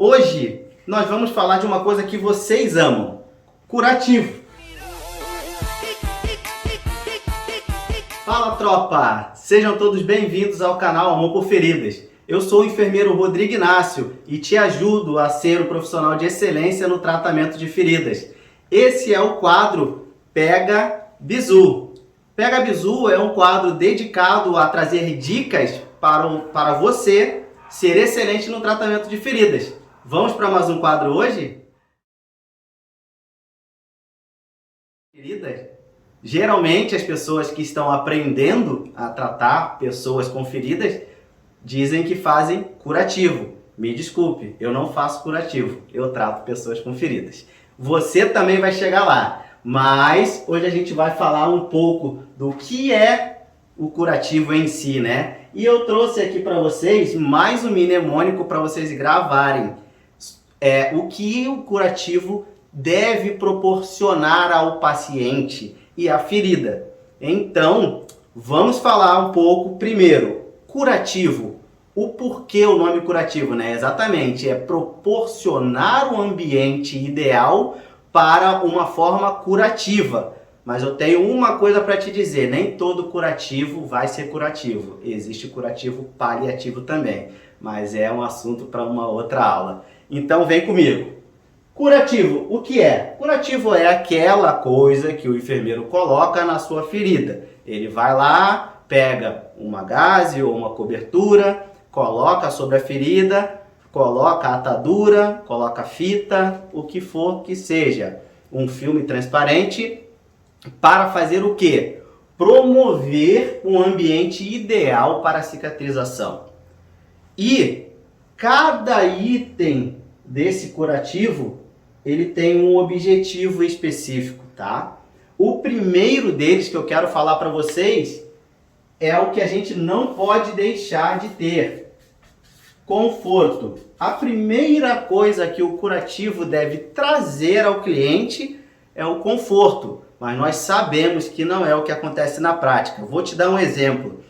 Hoje nós vamos falar de uma coisa que vocês amam: curativo. Fala, tropa! Sejam todos bem-vindos ao canal Amor por Feridas. Eu sou o enfermeiro Rodrigo Inácio e te ajudo a ser um profissional de excelência no tratamento de feridas. Esse é o quadro Pega Bizu. Pega Bizu é um quadro dedicado a trazer dicas para você ser excelente no tratamento de feridas. Vamos para mais um quadro hoje? Feridas. Geralmente as pessoas que estão aprendendo a tratar pessoas com feridas dizem que fazem curativo. Me desculpe, eu não faço curativo, eu trato pessoas com feridas. Você também vai chegar lá, mas hoje a gente vai falar um pouco do que é o curativo em si, né? E eu trouxe aqui para vocês mais um mnemônico para vocês gravarem. O que o curativo deve proporcionar ao paciente e à ferida. Então, vamos falar um pouco primeiro. Curativo. O porquê o nome curativo, né? Exatamente, é proporcionar um ambiente ideal para uma forma curativa. Mas eu tenho uma coisa para te dizer, nem todo curativo vai ser curativo. Existe curativo paliativo também, mas é um assunto para uma outra aula. Então vem comigo. Curativo, o que é? Curativo é aquela coisa que o enfermeiro coloca na sua ferida. Ele vai lá, pega uma gaze ou uma cobertura, coloca sobre a ferida, coloca a atadura, coloca a fita, o que for que seja. Um filme transparente para fazer o quê? Promover um ambiente ideal para a cicatrização. E cada item desse curativo, ele tem um objetivo específico, tá? O primeiro deles que eu quero falar para vocês é o que a gente não pode deixar de ter: conforto. A primeira coisa que o curativo deve trazer ao cliente é o conforto, mas nós sabemos que não é o que acontece na prática. Vou te dar um exemplo.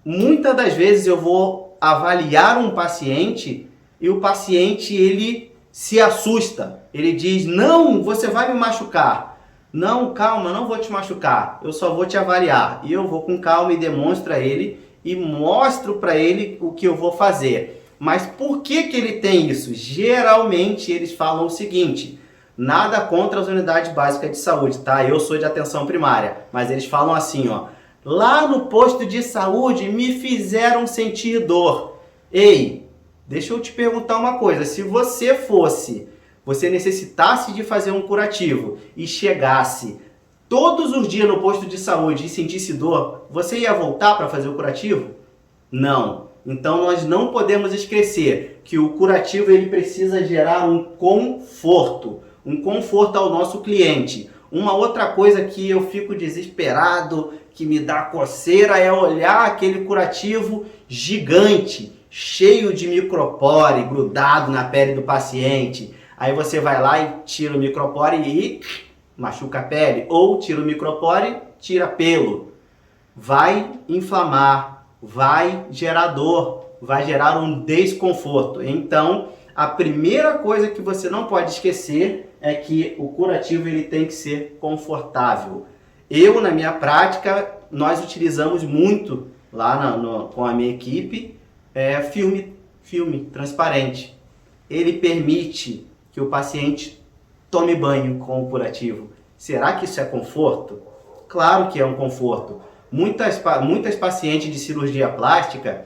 Muitas das vezes eu vou avaliar um paciente e o paciente ele se assusta. Ele diz: não, você vai me machucar. Não, calma, não vou te machucar. Eu só vou te avaliar. E eu vou com calma e demonstro a ele e mostro para ele o que eu vou fazer. Mas por que ele tem isso? Geralmente eles falam o seguinte: nada contra as unidades básicas de saúde, tá? Eu sou de atenção primária, mas eles falam assim, ó: lá no posto de saúde me fizeram sentir dor. Ei, deixa eu te perguntar uma coisa. Se você necessitasse de fazer um curativo e chegasse todos os dias no posto de saúde e sentisse dor, você ia voltar para fazer o curativo? Não. Então nós não podemos esquecer que o curativo ele precisa gerar um conforto ao nosso cliente. Uma outra coisa que eu fico desesperado, que me dá coceira, é olhar aquele curativo gigante, cheio de micropore, grudado na pele do paciente. Aí você vai lá e tira o micropore e machuca a pele, ou tira o micropore, tira pelo. Vai inflamar, vai gerar dor, vai gerar um desconforto. Então, a primeira coisa que você não pode esquecer é que o curativo ele tem que ser confortável. Na minha prática, nós utilizamos muito lá com a minha equipe filme transparente. Ele permite que o paciente tome banho com o curativo. Será que isso é conforto? Claro que é um conforto. Muitas pacientes de cirurgia plástica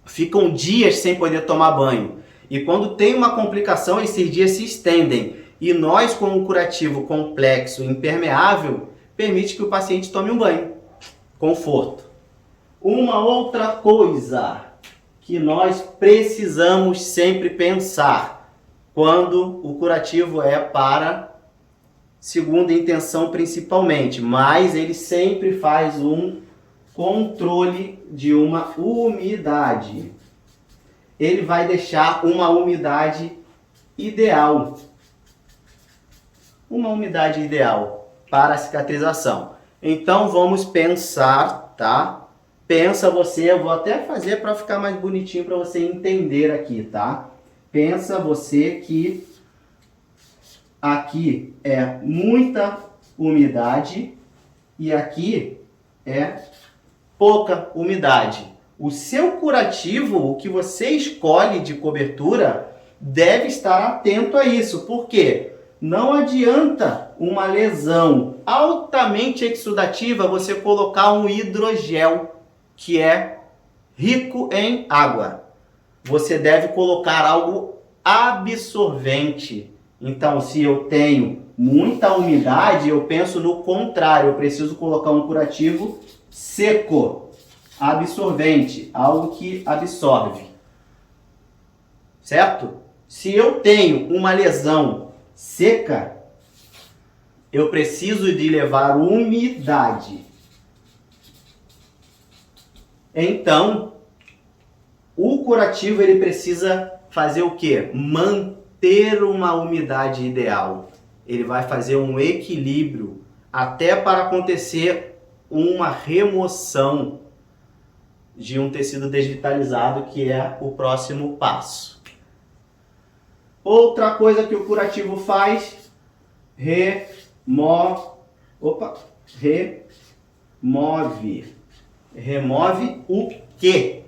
ficam dias sem poder tomar banho. E quando tem uma complicação, esses dias se estendem. E nós, com um curativo complexo, impermeável, permite que o paciente tome um banho. Conforto. Uma outra coisa que nós precisamos sempre pensar quando o curativo é para segunda intenção principalmente, mas ele sempre faz um controle de uma umidade. Ele vai deixar uma umidade ideal. Uma umidade ideal para a cicatrização. Então vamos pensar, tá? Pensa você, eu vou até fazer para ficar mais bonitinho para você entender aqui, tá? Pensa você que aqui é muita umidade e aqui é pouca umidade. O seu curativo, o que você escolhe de cobertura, deve estar atento a isso. Por quê? Não adianta uma lesão altamente exudativa você colocar um hidrogel que é rico em água. Você deve colocar algo absorvente. Então, se eu tenho muita umidade, eu penso no contrário. Eu preciso colocar um curativo seco, absorvente, algo que absorve. Certo? Se eu tenho uma lesão seca, eu preciso de levar umidade. Então, o curativo ele precisa fazer o quê? Manter uma umidade ideal. Ele vai fazer um equilíbrio até para acontecer uma remoção de um tecido desvitalizado, que é o próximo passo. Outra coisa que o curativo faz, remove. Remove o quê?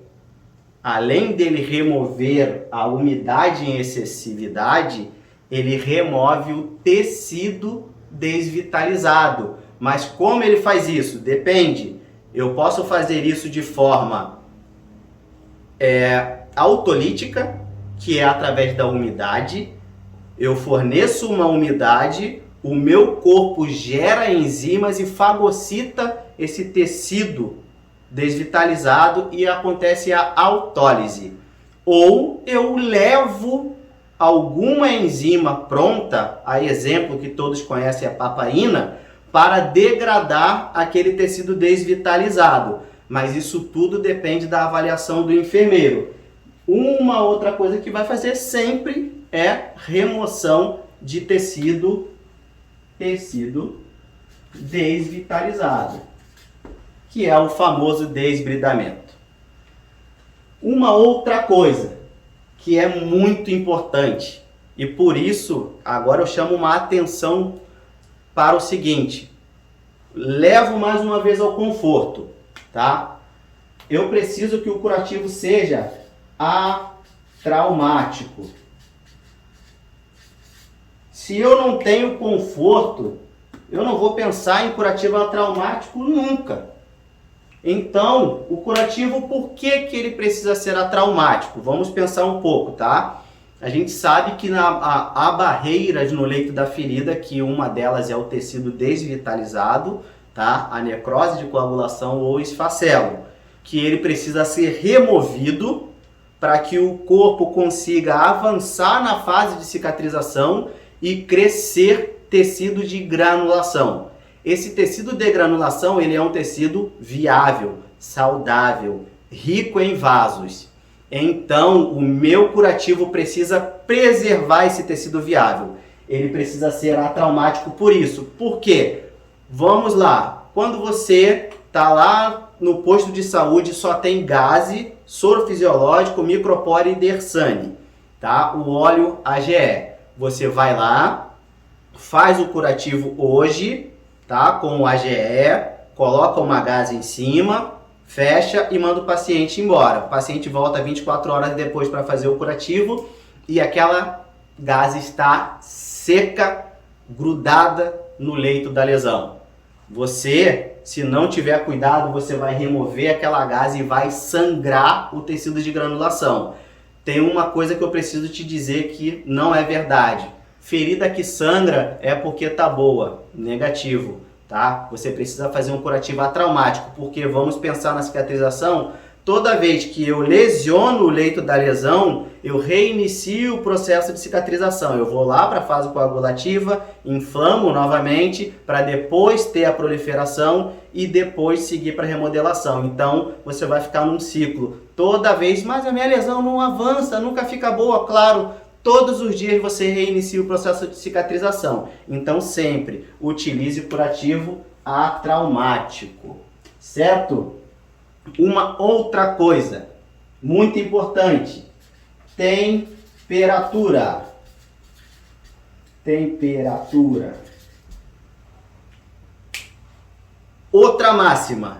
Além dele remover a umidade em excessividade, ele remove o tecido desvitalizado. Mas como ele faz isso? Depende. Eu posso fazer isso de forma autolítica, que é através da umidade. Eu forneço uma umidade, o meu corpo gera enzimas e fagocita esse tecido desvitalizado e acontece a autólise. Ou eu levo alguma enzima pronta, a exemplo que todos conhecem, a papaina, para degradar aquele tecido desvitalizado. Mas isso tudo depende da avaliação do enfermeiro. Uma outra coisa que vai fazer sempre é remoção de tecido desvitalizado, que é o famoso desbridamento. Uma outra coisa que é muito importante, e por isso agora eu chamo uma atenção para o seguinte: levo mais uma vez ao conforto, tá? Eu preciso que o curativo seja atraumático. Se eu não tenho conforto, eu não vou pensar em curativo atraumático nunca. Então, o curativo, por que ele precisa ser atraumático? Vamos pensar um pouco, tá? A gente sabe que há barreiras no leito da ferida, que uma delas é o tecido desvitalizado, tá? A necrose de coagulação ou esfacelo, que ele precisa ser removido para que o corpo consiga avançar na fase de cicatrização e crescer tecido de granulação. Esse tecido de granulação, ele é um tecido viável, saudável, rico em vasos. Então, o meu curativo precisa preservar esse tecido viável. Ele precisa ser atraumático por isso. Por quê? Vamos lá. Quando você está lá no posto de saúde, só tem gase, soro fisiológico, micropore e dersane, tá? O óleo AGE. Você vai lá, faz o curativo hoje, tá? Com o AGE, coloca uma gase em cima, fecha e manda o paciente embora. O paciente volta 24 horas depois para fazer o curativo e aquela gase está seca, grudada no leito da lesão. Você, se não tiver cuidado, você vai remover aquela gase e vai sangrar o tecido de granulação. Tem uma coisa que eu preciso te dizer que não é verdade. Ferida que sangra é porque tá boa. Negativo, tá? Você precisa fazer um curativo atraumático, porque vamos pensar na cicatrização. Toda vez que eu lesiono o leito da lesão, eu reinicio o processo de cicatrização. Eu vou lá para a fase coagulativa, inflamo novamente, para depois ter a proliferação e depois seguir para a remodelação. Então, você vai ficar num ciclo. Toda vez, mas a minha lesão não avança, nunca fica boa, claro. Todos os dias você reinicia o processo de cicatrização. Então, sempre utilize o curativo atraumático, certo? Uma outra coisa muito importante, tem Temperatura. Temperatura. Outra máxima.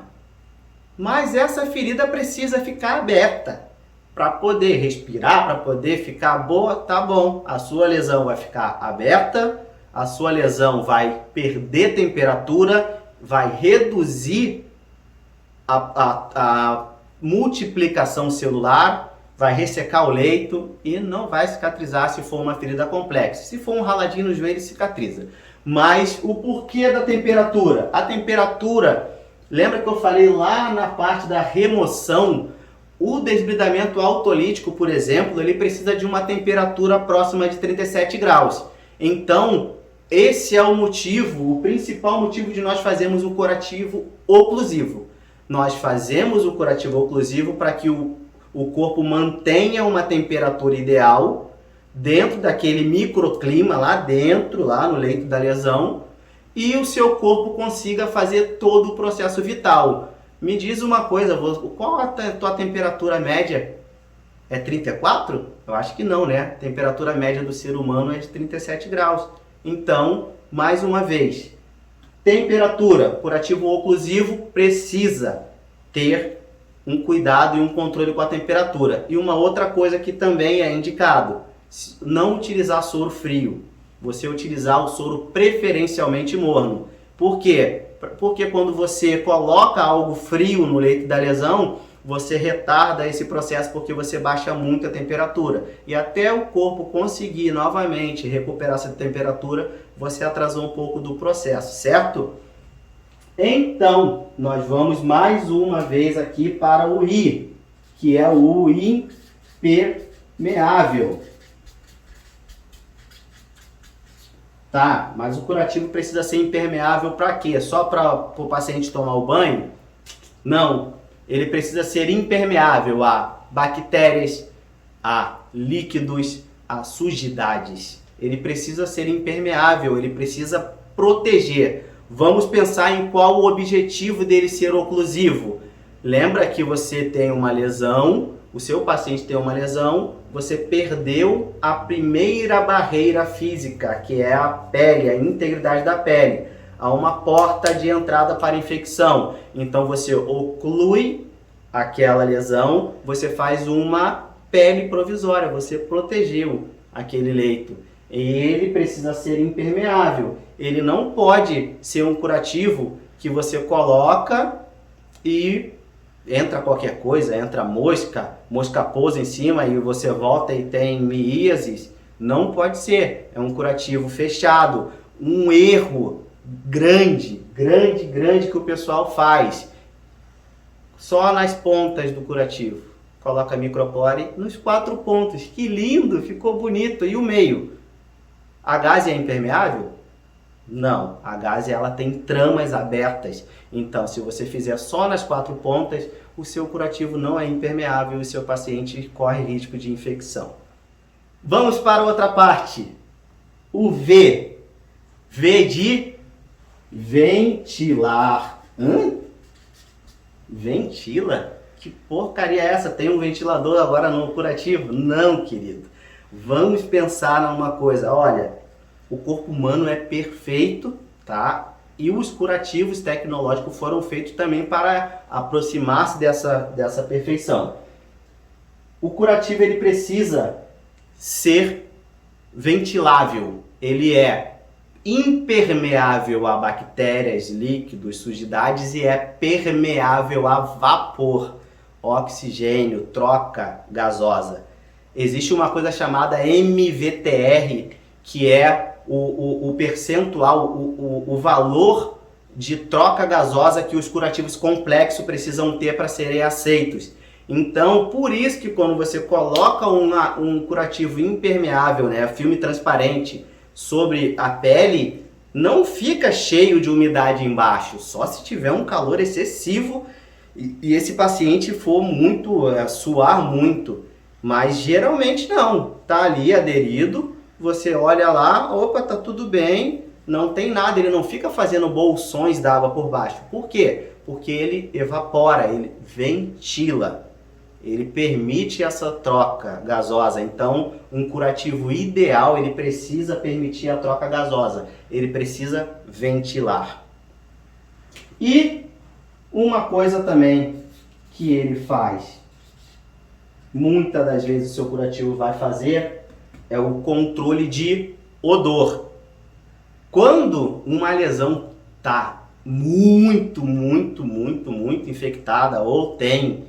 Mas essa ferida precisa ficar aberta para poder respirar, para poder ficar boa, tá bom. A sua lesão vai ficar aberta, a sua lesão vai perder temperatura, vai reduzir a multiplicação celular, vai ressecar o leito e não vai cicatrizar se for uma ferida complexa. Se for um raladinho no joelho, cicatriza. Mas o porquê da temperatura? A temperatura, lembra que eu falei lá na parte da remoção? O desbridamento autolítico, por exemplo, ele precisa de uma temperatura próxima de 37 graus. Então, esse é o motivo, o principal motivo de nós fazermos o curativo oclusivo. Nós fazemos o curativo oclusivo para que o corpo mantenha uma temperatura ideal dentro daquele microclima lá dentro, lá no leito da lesão, e o seu corpo consiga fazer todo o processo vital. Me diz uma coisa, qual a tua temperatura média? É 34? Eu acho que não, né? A temperatura média do ser humano é de 37 graus. Então, mais uma vez, temperatura, curativo oclusivo, precisa ter um cuidado e um controle com a temperatura. E uma outra coisa que também é indicado, não utilizar soro frio. Você utilizar o soro preferencialmente morno. Por quê? Porque quando você coloca algo frio no leito da lesão, você retarda esse processo porque você baixa muito a temperatura. E até o corpo conseguir novamente recuperar essa temperatura, você atrasou um pouco do processo, certo? Então, nós vamos mais uma vez aqui para o I, que é o impermeável. Tá, mas o curativo precisa ser impermeável para quê? Só para o paciente tomar o banho? Não, ele precisa ser impermeável a bactérias, a líquidos, a sujidades. Ele precisa ser impermeável, ele precisa proteger. Vamos pensar em qual o objetivo dele ser oclusivo. Lembra que você tem uma lesão, o seu paciente tem uma lesão, você perdeu a primeira barreira física, que é a pele, a integridade da pele. Há uma porta de entrada para infecção. Então você oclui aquela lesão, você faz uma pele provisória, você protegeu aquele leito. E ele precisa ser impermeável. Ele não pode ser um curativo que você coloca e entra qualquer coisa, entra mosca pousa em cima e você volta e tem miíases. Não pode ser. É um curativo fechado. Um erro grande que o pessoal faz. Só nas pontas do curativo. Coloca a micropore nos 4 pontos. Que lindo, ficou bonito. E o meio? A gaze é impermeável? Não, a gaze ela tem tramas abertas. Então, se você fizer só nas 4 pontas, o seu curativo não é impermeável e o seu paciente corre risco de infecção. Vamos para outra parte. O V. V de ventilar. Ventila? Que porcaria é essa? Tem um ventilador agora no curativo? Não, querido. Vamos pensar numa coisa. Olha, o corpo humano é perfeito, tá? E os curativos tecnológicos foram feitos também para aproximar-se dessa perfeição. O curativo ele precisa ser ventilável. Ele é impermeável a bactérias, líquidos, sujidades e é permeável a vapor, oxigênio, troca gasosa. Existe uma coisa chamada MVTR, que é o percentual, o valor de troca gasosa que os curativos complexos precisam ter para serem aceitos. Então, por isso que quando você coloca um curativo impermeável, né, filme transparente, sobre a pele, não fica cheio de umidade embaixo, só se tiver um calor excessivo e esse paciente for suar muito. Mas geralmente não, tá ali aderido, você olha lá, opa, tá tudo bem, não tem nada, ele não fica fazendo bolsões d'água por baixo. Por quê? Porque ele evapora, ele ventila. ele permite essa troca gasosa. Então, um curativo ideal, ele precisa permitir a troca gasosa, ele precisa ventilar. E uma coisa também que ele faz, muitas das vezes o seu curativo vai fazer, é o controle de odor. Quando uma lesão está muito infectada ou tem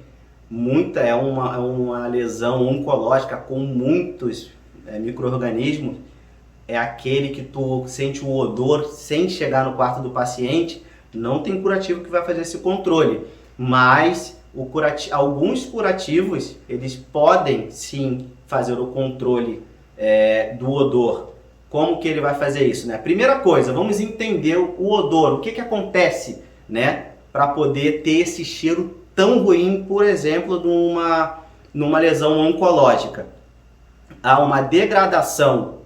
muita, é uma lesão oncológica com muitos micro-organismos, é aquele que tu sente o odor sem chegar no quarto do paciente, não tem curativo que vai fazer esse controle. Mas alguns curativos, eles podem sim fazer o controle do odor. Como que ele vai fazer isso, né? Primeira coisa, vamos entender o odor, o que que acontece, né? Para poder ter esse cheiro tão ruim, por exemplo, numa lesão oncológica. Há uma degradação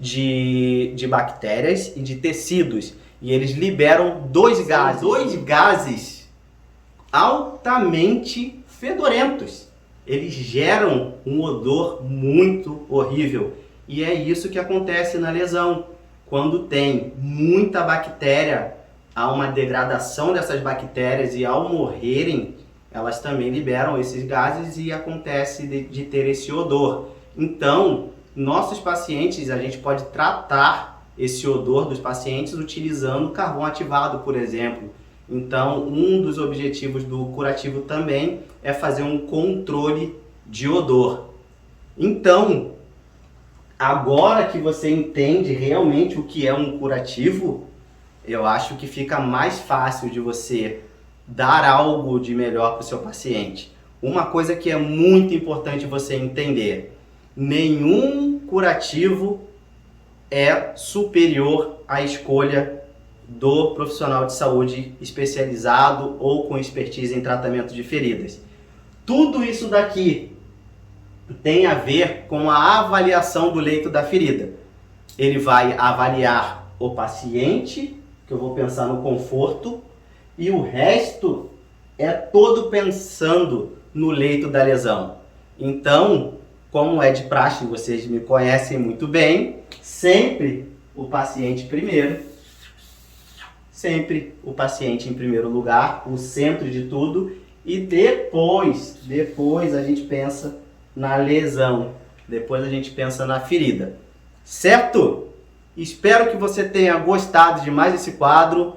de bactérias e de tecidos, e eles liberam dois gases altamente fedorentos. Eles geram um odor muito horrível. E é isso que acontece na lesão. Quando tem muita bactéria, há uma degradação dessas bactérias e ao morrerem, elas também liberam esses gases e acontece de ter esse odor. Então, nossos pacientes, a gente pode tratar esse odor dos pacientes utilizando carvão ativado, por exemplo. Então, um dos objetivos do curativo também é fazer um controle de odor. Então, agora que você entende realmente o que é um curativo, eu acho que fica mais fácil de você dar algo de melhor para o seu paciente. Uma coisa que é muito importante você entender: nenhum curativo é superior à escolha do profissional de saúde especializado ou com expertise em tratamento de feridas. Tudo isso daqui tem a ver com a avaliação do leito da ferida. Ele vai avaliar o paciente, que eu vou pensar no conforto, e o resto é todo pensando no leito da lesão. Então, como é de praxe, vocês me conhecem muito bem, sempre o paciente primeiro, sempre o paciente em primeiro lugar, o centro de tudo, e depois a gente pensa na lesão, depois a gente pensa na ferida, certo? Espero que você tenha gostado de mais esse quadro.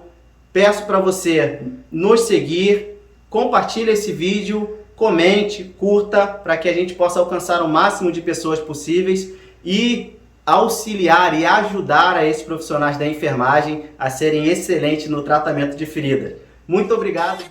Peço para você nos seguir, compartilhe esse vídeo, comente, curta, para que a gente possa alcançar o máximo de pessoas possíveis e auxiliar e ajudar a esses profissionais da enfermagem a serem excelentes no tratamento de feridas. Muito obrigado!